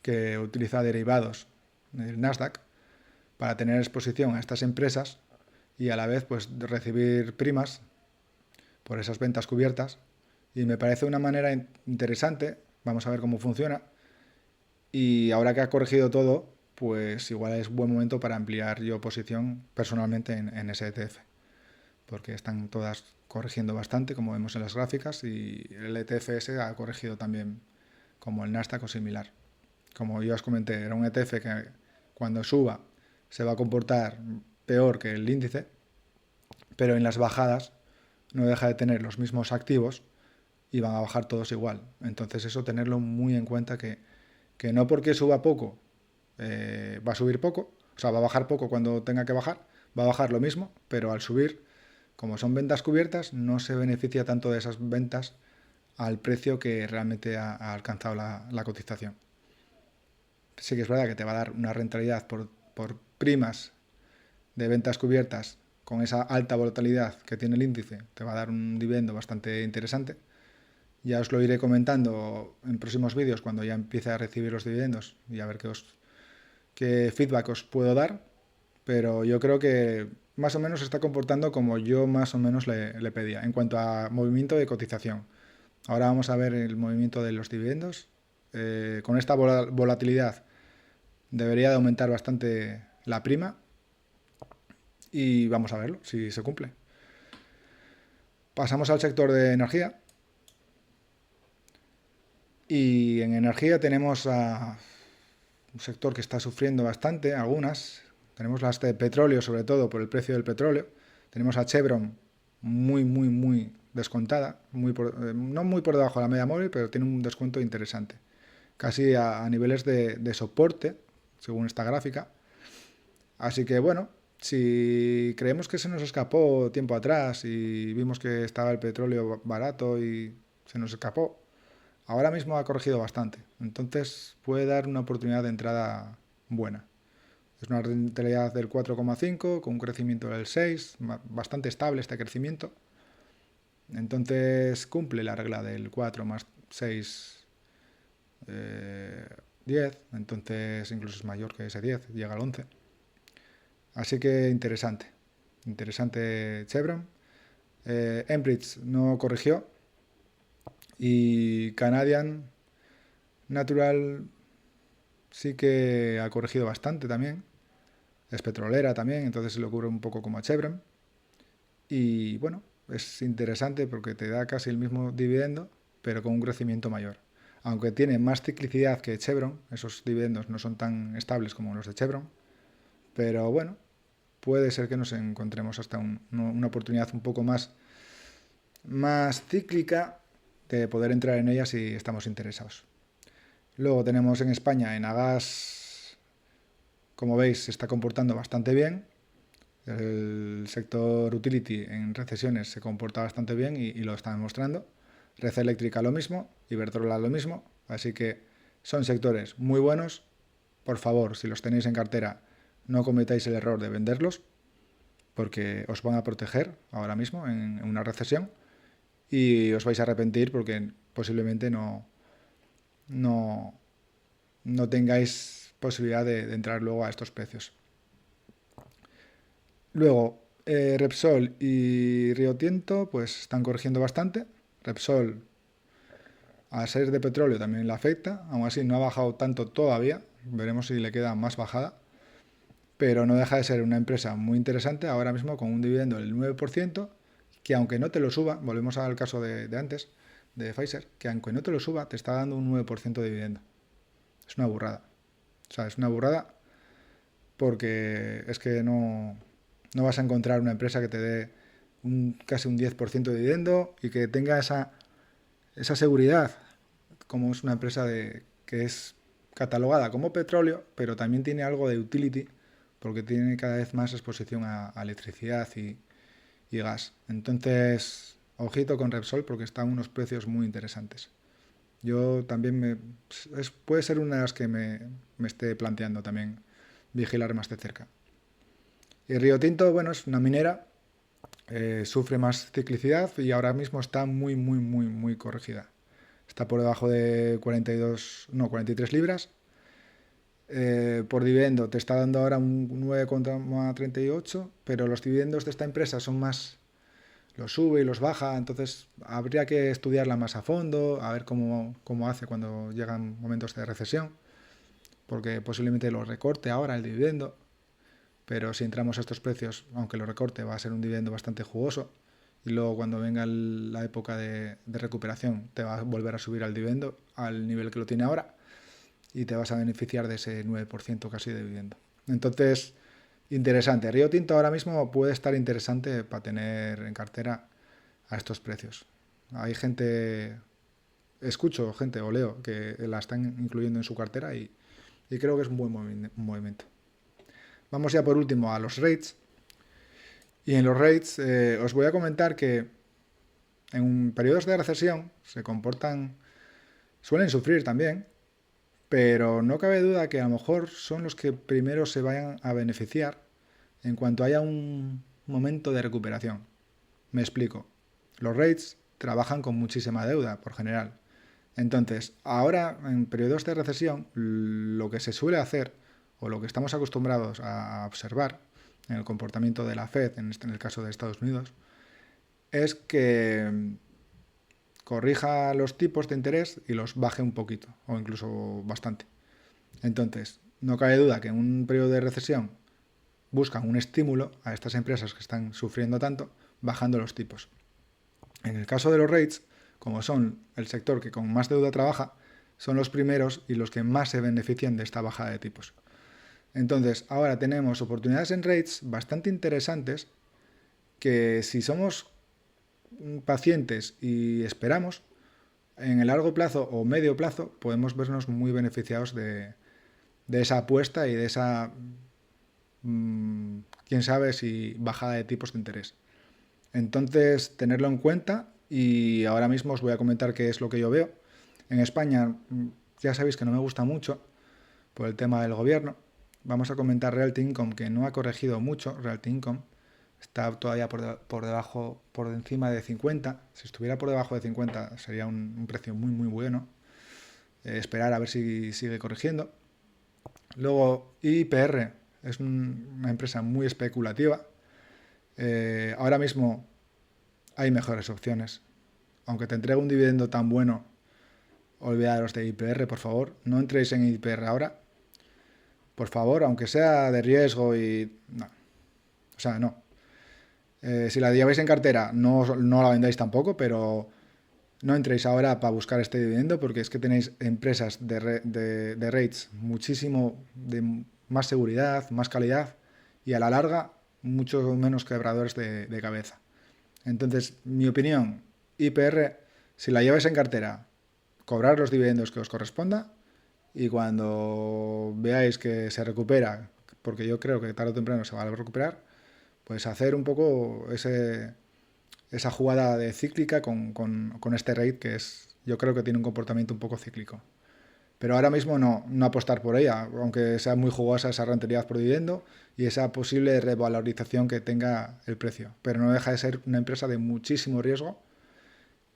que utiliza derivados del Nasdaq para tener exposición a estas empresas y a la vez pues recibir primas por esas ventas cubiertas, y me parece una manera interesante. Vamos a ver cómo funciona, y ahora que ha corregido todo, pues igual es buen momento para ampliar yo posición personalmente en ese ETF, porque están todas corrigiendo bastante, como vemos en las gráficas, y el ETFS ha corregido también como el Nasdaq o similar. Como yo os comenté, era un ETF que cuando suba se va a comportar peor que el índice, pero en las bajadas no deja de tener los mismos activos y van a bajar todos igual. Entonces eso tenerlo muy en cuenta, que no porque suba poco va a subir poco, o sea, va a bajar poco cuando tenga que bajar, va a bajar lo mismo, pero al subir, como son ventas cubiertas, no se beneficia tanto de esas ventas al precio que realmente ha alcanzado la cotización. Sí que es verdad que te va a dar una rentabilidad por primas de ventas cubiertas con esa alta volatilidad que tiene el índice, te va a dar un dividendo bastante interesante. Ya os lo iré comentando en próximos vídeos cuando ya empiece a recibir los dividendos y a ver qué feedback os puedo dar, pero yo creo que más o menos se está comportando como yo más o menos le pedía en cuanto a movimiento de cotización. Ahora vamos a ver el movimiento de los dividendos. Con esta volatilidad debería de aumentar bastante la prima y vamos a verlo, si se cumple. Pasamos al sector de energía. Y en energía tenemos a un sector que está sufriendo bastante, algunas. Tenemos las de petróleo, sobre todo por el precio del petróleo. Tenemos a Chevron muy, muy, muy descontada, no muy por debajo de la media móvil, pero tiene un descuento interesante. Casi a niveles de soporte, según esta gráfica. Así que bueno, si creemos que se nos escapó tiempo atrás y vimos que estaba el petróleo barato y se nos escapó, ahora mismo ha corregido bastante. Entonces puede dar una oportunidad de entrada buena. Es una rentabilidad del 4,5 con un crecimiento del 6, bastante estable este crecimiento. Entonces cumple la regla del 4 más 6, 10. Entonces incluso es mayor que ese 10, llega al 11. Así que interesante. Interesante Chevron. Enbridge no corrigió. Y Canadian Natural sí que ha corregido bastante también. Es petrolera también, entonces se le ocurre un poco como a Chevron. Y bueno, es interesante porque te da casi el mismo dividendo, pero con un crecimiento mayor. Aunque tiene más ciclicidad que Chevron, esos dividendos no son tan estables como los de Chevron. Pero bueno, puede ser que nos encontremos hasta una oportunidad un poco más cíclica de poder entrar en ella si estamos interesados. Luego tenemos en España Enagas, como veis, se está comportando bastante bien. El sector utility en recesiones se comporta bastante bien y lo está demostrando. Red Eléctrica lo mismo, Iberdrola lo mismo, así que Son sectores muy buenos. Por favor, si los tenéis en cartera, no cometáis el error de venderlos, porque os van a proteger ahora mismo en una recesión y os vais a arrepentir porque posiblemente no, no tengáis posibilidad de entrar luego a estos precios. Luego, Repsol y Río Tinto pues están corrigiendo bastante. Repsol, al ser de petróleo, también le afecta. Aún así, no ha bajado tanto todavía. Veremos si le queda más bajada. Pero no deja de ser una empresa muy interesante ahora mismo con un dividendo del 9%, que aunque no te lo suba, volvemos al caso de antes, de Pfizer, que aunque no te lo suba, te está dando un 9% de dividendo. Es una burrada. O sea, es una burrada porque es que no vas a encontrar una empresa que te dé casi un 10% de dividendo y que tenga esa seguridad, como es una empresa que es catalogada como petróleo, pero también tiene algo de utility, porque tiene cada vez más exposición a electricidad y gas. Entonces, ojito con Repsol porque están unos precios muy interesantes. Yo también puede ser una de las que me esté planteando también vigilar más de cerca. Y Río Tinto, bueno, es una minera, sufre más ciclicidad y ahora mismo está muy, muy, muy, muy corregida. Está por debajo de 43 libras. Por dividendo te está dando ahora un 9,38, pero los dividendos de esta empresa son más, los sube y los baja, entonces habría que estudiarla más a fondo, a ver cómo hace cuando llegan momentos de recesión, porque posiblemente lo recorte ahora el dividendo, pero si entramos a estos precios, aunque lo recorte, va a ser un dividendo bastante jugoso, y luego cuando venga la época de recuperación te va a volver a subir al dividendo al nivel que lo tiene ahora, y te vas a beneficiar de ese 9% casi de dividendo. Entonces, interesante. Río Tinto ahora mismo puede estar interesante para tener en cartera a estos precios. Hay gente, escucho gente o leo que la están incluyendo en su cartera y creo que es un buen movimiento. Vamos ya por último a los rates. Y en los rates os voy a comentar que en periodos de recesión se comportan, suelen sufrir también, pero no cabe duda que a lo mejor son los que primero se vayan a beneficiar en cuanto haya un momento de recuperación. Me explico. Los REITs trabajan con muchísima deuda, por general. Entonces, ahora, en periodos de recesión, lo que se suele hacer, o lo que estamos acostumbrados a observar en el comportamiento de la Fed, en el caso de Estados Unidos, es que corrija los tipos de interés y los baje un poquito, o incluso bastante. Entonces, no cabe duda que en un periodo de recesión buscan un estímulo a estas empresas que están sufriendo tanto, bajando los tipos. En el caso de los REITs, como son el sector que con más deuda trabaja, son los primeros y los que más se benefician de esta bajada de tipos. Entonces, ahora tenemos oportunidades en REITs bastante interesantes que si somos pacientes y esperamos, en el largo plazo o medio plazo podemos vernos muy beneficiados de esa apuesta y de esa, quién sabe si bajada de tipos de interés. Entonces, tenerlo en cuenta y ahora mismo os voy a comentar qué es lo que yo veo. En España, ya sabéis que no me gusta mucho por el tema del gobierno. Vamos a comentar Realty Income, que no ha corregido mucho. Realty Income está todavía por debajo, por encima de 50. Si estuviera por debajo de 50 sería un precio muy, muy bueno. Esperar a ver si sigue corrigiendo. Luego, IPR es una empresa muy especulativa. Ahora mismo hay mejores opciones. Aunque te entregue un dividendo tan bueno, olvidaros de IPR, por favor. No entréis en IPR ahora. Por favor, aunque sea de riesgo y... No. O sea, no. Si la lleváis en cartera, no la vendáis tampoco, pero no entréis ahora para buscar este dividendo porque es que tenéis empresas de rates muchísimo de más seguridad, más calidad y a la larga mucho menos quebradores de cabeza. Entonces, mi opinión, IPR, si la lleváis en cartera, cobrar los dividendos que os corresponda y cuando veáis que se recupera, porque yo creo que tarde o temprano se va a recuperar, pues hacer un poco esa jugada de cíclica con este rate que es, yo creo que tiene un comportamiento un poco cíclico. Pero ahora mismo no apostar por ella, aunque sea muy jugosa esa rentabilidad por dividendo y esa posible revalorización que tenga el precio. Pero no deja de ser una empresa de muchísimo riesgo,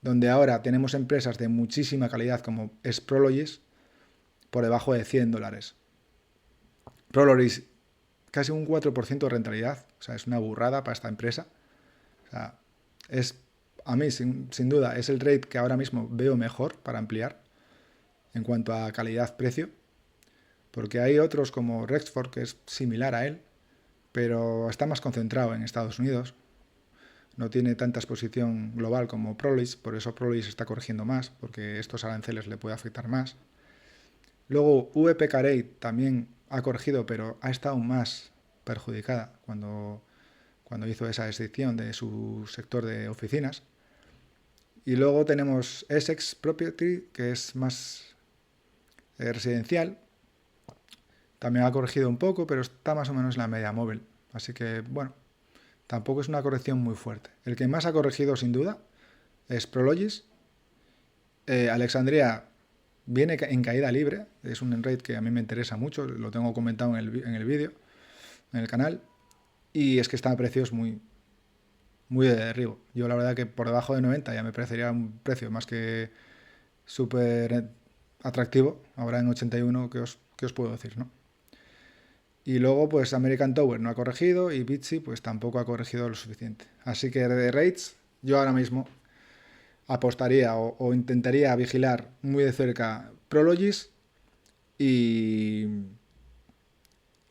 donde ahora tenemos empresas de muchísima calidad como es Prologis por debajo de $100. Prologis casi un 4% de rentabilidad, o sea, es una burrada para esta empresa. O sea, a mí, sin duda, es el rate que ahora mismo veo mejor para ampliar en cuanto a calidad-precio, porque hay otros como Rexford, que es similar a él, pero está más concentrado en Estados Unidos, no tiene tanta exposición global como Prologis, por eso Prologis está corrigiendo más, porque estos aranceles le puede afectar más. Luego VP Carey también ha corregido, pero ha estado más perjudicada cuando hizo esa excepción de su sector de oficinas. Y luego tenemos Essex Property, que es más residencial. También ha corregido un poco, pero está más o menos en la media móvil. Así que, bueno, tampoco es una corrección muy fuerte. El que más ha corregido, sin duda, es Prologis. Alexandria viene en caída libre. Es un rate que a mí me interesa mucho. Lo tengo comentado en el vídeo, en el canal. Y es que está a precios muy de derribo. Yo la verdad que por debajo de 90 ya me parecería un precio más que súper atractivo. Ahora en 81, ¿qué os puedo decir, no? Y luego, pues American Tower no ha corregido y Bitsy pues tampoco ha corregido lo suficiente. Así que de rates, yo ahora mismo apostaría o intentaría vigilar muy de cerca Prologis y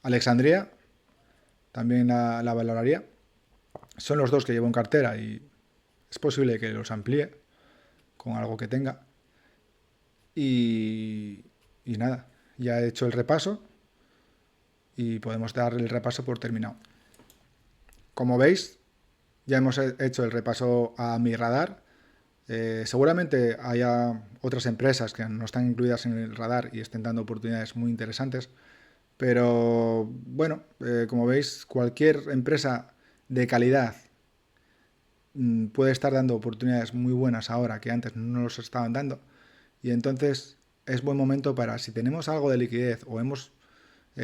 Alexandria, también la valoraría. Son los dos que llevo en cartera y es posible que los amplíe con algo que tenga. Y nada, ya he hecho el repaso y podemos dar el repaso por terminado. Como veis, ya hemos hecho el repaso a mi radar. Seguramente haya otras empresas que no están incluidas en el radar y estén dando oportunidades muy interesantes. Pero bueno, como veis, cualquier empresa de calidad puede estar dando oportunidades muy buenas ahora que antes no nos estaban dando. Y entonces es buen momento para, si tenemos algo de liquidez o hemos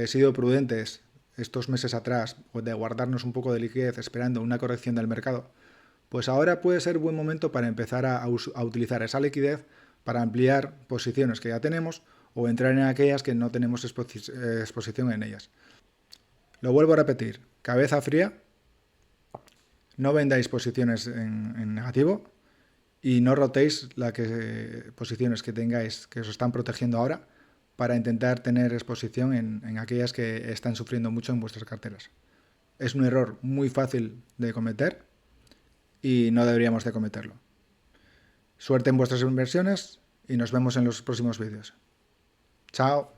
sido prudentes estos meses atrás, o de guardarnos un poco de liquidez esperando una corrección del mercado, pues ahora puede ser buen momento para empezar a utilizar esa liquidez para ampliar posiciones que ya tenemos o entrar en aquellas que no tenemos exposición en ellas. Lo vuelvo a repetir, cabeza fría, no vendáis posiciones en negativo y no rotéis posiciones que tengáis que os están protegiendo ahora para intentar tener exposición en aquellas que están sufriendo mucho en vuestras carteras. Es un error muy fácil de cometer y no deberíamos de cometerlo. Suerte en vuestras inversiones y nos vemos en los próximos vídeos. Chao.